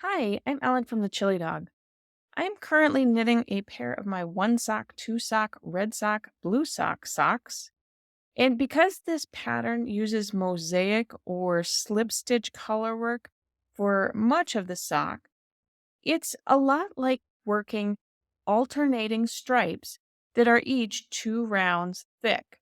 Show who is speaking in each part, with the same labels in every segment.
Speaker 1: Hi, I'm Ellen from the Chili Dog. I am currently knitting a pair of my one sock, two sock, red sock, blue sock socks. And because this pattern uses mosaic or slip stitch color work for much of the sock, it's a lot like working alternating stripes that are each 2 rounds thick.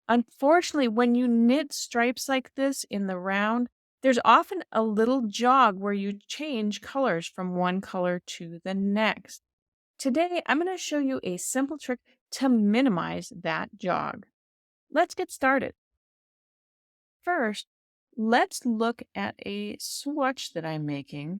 Speaker 1: Unfortunately, when you knit stripes like this in the round, there's often a little jog where you change colors from one color to the next. Today, I'm going to show you a simple trick to minimize that jog. Let's get started. First, let's look at a swatch that I'm making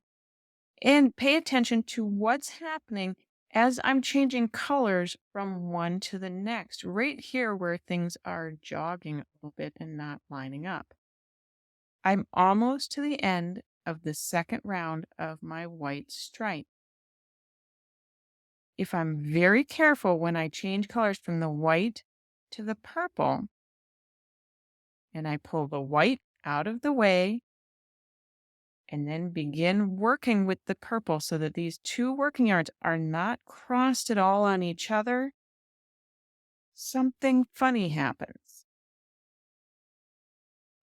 Speaker 1: and pay attention to what's happening as I'm changing colors from one to the next, right here where things are jogging a little bit and not lining up. I'm almost to the end of the second round of my white stripe. If I'm very careful when I change colors from the white to the purple, and I pull the white out of the way and then begin working with the purple so that these two working yarns are not crossed at all on each other, something funny happens.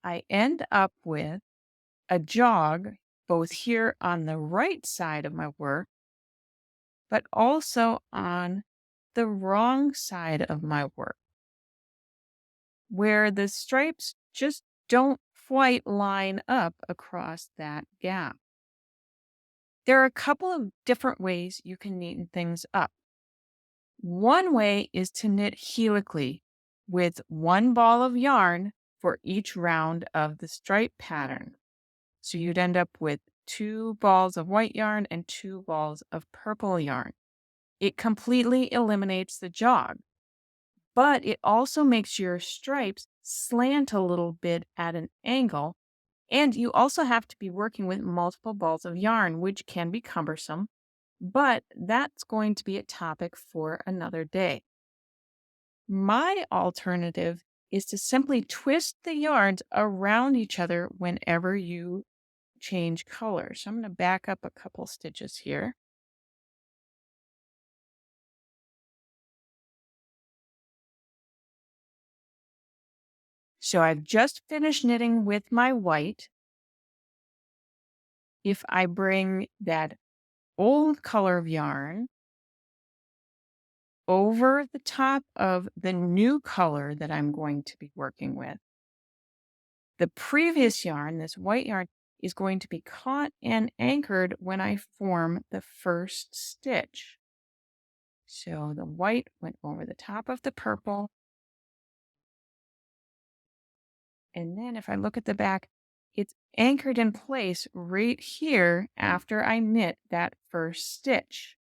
Speaker 1: I end up with a jog both here on the right side of my work, but also on the wrong side of my work, where the stripes just don't quite line up across that gap. There are a couple of different ways you can neaten things up. One way is to knit helically with one ball of yarn for each round of the stripe pattern. So you'd end up with 2 balls of white yarn and 2 balls of purple yarn. It completely eliminates the jog, but it also makes your stripes slant a little bit at an angle. And you also have to be working with multiple balls of yarn, which can be cumbersome, but that's going to be a topic for another day. My alternative is to simply twist the yarns around each other whenever you change color. So I'm going to back up a couple stitches here. So I've just finished knitting with my white. If I bring that old color of yarn over the top of the new color that I'm going to be working with, the previous yarn, this white yarn, is going to be caught and anchored when I form the first stitch. So the white went over the top of the purple. And then if I look at the back, it's anchored in place right here after I knit that first stitch.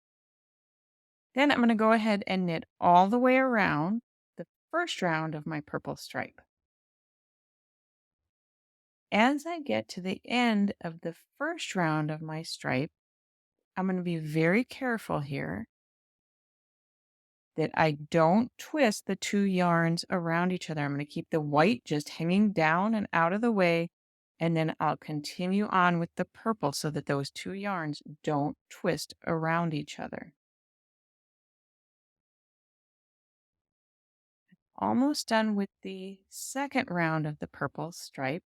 Speaker 1: Then I'm going to go ahead and knit all the way around the first round of my purple stripe. As I get to the end of the first round of my stripe, I'm going to be very careful here that I don't twist the 2 yarns around each other. I'm going to keep the white just hanging down and out of the way, and then I'll continue on with the purple so that those 2 yarns don't twist around each other. Almost done with the second round of the purple stripe.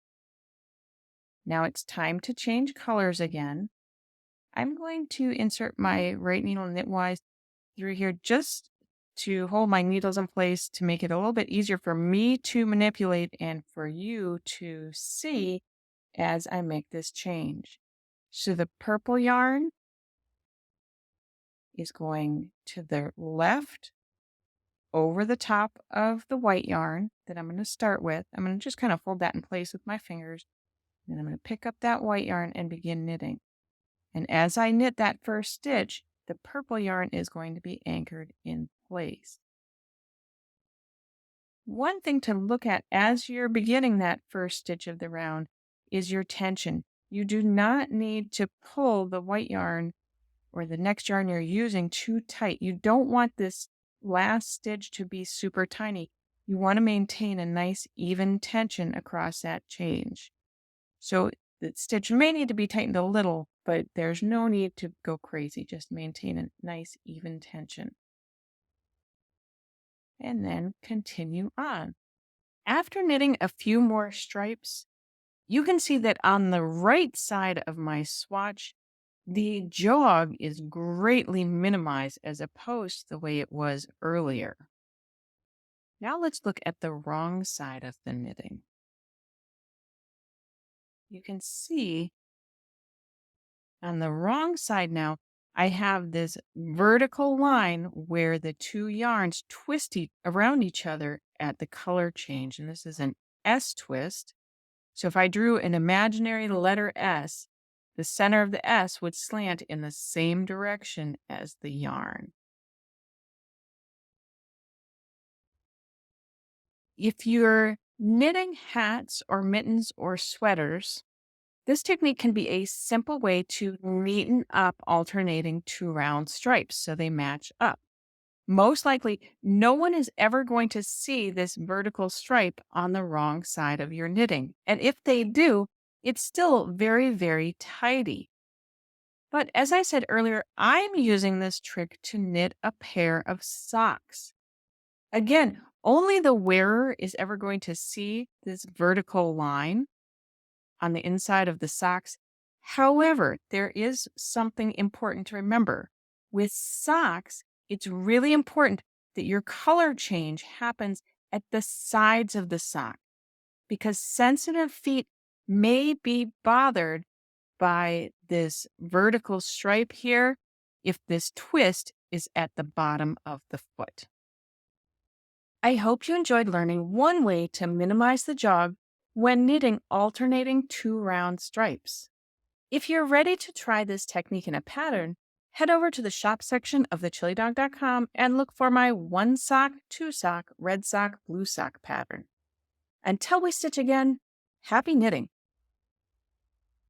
Speaker 1: Now it's time to change colors again. I'm going to insert my right needle knitwise through here just to hold my needles in place to make it a little bit easier for me to manipulate and for you to see as I make this change. So the purple yarn is going to the left over the top of the white yarn that I'm going to start with. I'm going to just kind of hold that in place with my fingers. Then I'm going to pick up that white yarn and begin knitting. And as I knit that first stitch, the purple yarn is going to be anchored in place. One thing to look at as you're beginning that first stitch of the round is your tension. You do not need to pull the white yarn or the next yarn you're using too tight. You don't want this last stitch to be super tiny. You want to maintain a nice even tension across that change. So The stitch may need to be tightened a little, but there's no need to go crazy. Just maintain a nice even tension. And then continue on. After knitting a few more stripes, you can see that on the right side of my swatch, the jog is greatly minimized as opposed to the way it was earlier. Now let's look at the wrong side of the knitting. You can see on the wrong side now, I have this vertical line where the two yarns twist around each other at the color change. And this is an S-twist. So if I drew an imaginary letter S, the center of the S would slant in the same direction as the yarn. If you're knitting hats or mittens or sweaters, this technique can be a simple way to neaten up alternating two round stripes so they match up. Most likely, no one is ever going to see this vertical stripe on the wrong side of your knitting. And if they do, it's still very, very tidy. But as I said earlier, I'm using this trick to knit a pair of socks. Again, only the wearer is ever going to see this vertical line on the inside of the socks. However, there is something important to remember. With socks, it's really important that your color change happens at the sides of the sock because sensitive feet may be bothered by this vertical stripe here if this twist is at the bottom of the foot. I hope you enjoyed learning one way to minimize the jog when knitting alternating two round stripes. If you're ready to try this technique in a pattern, head over to the shop section of thechilidog.com and look for my 1 sock, 2 sock, red sock, blue sock pattern. Until we stitch again, happy knitting!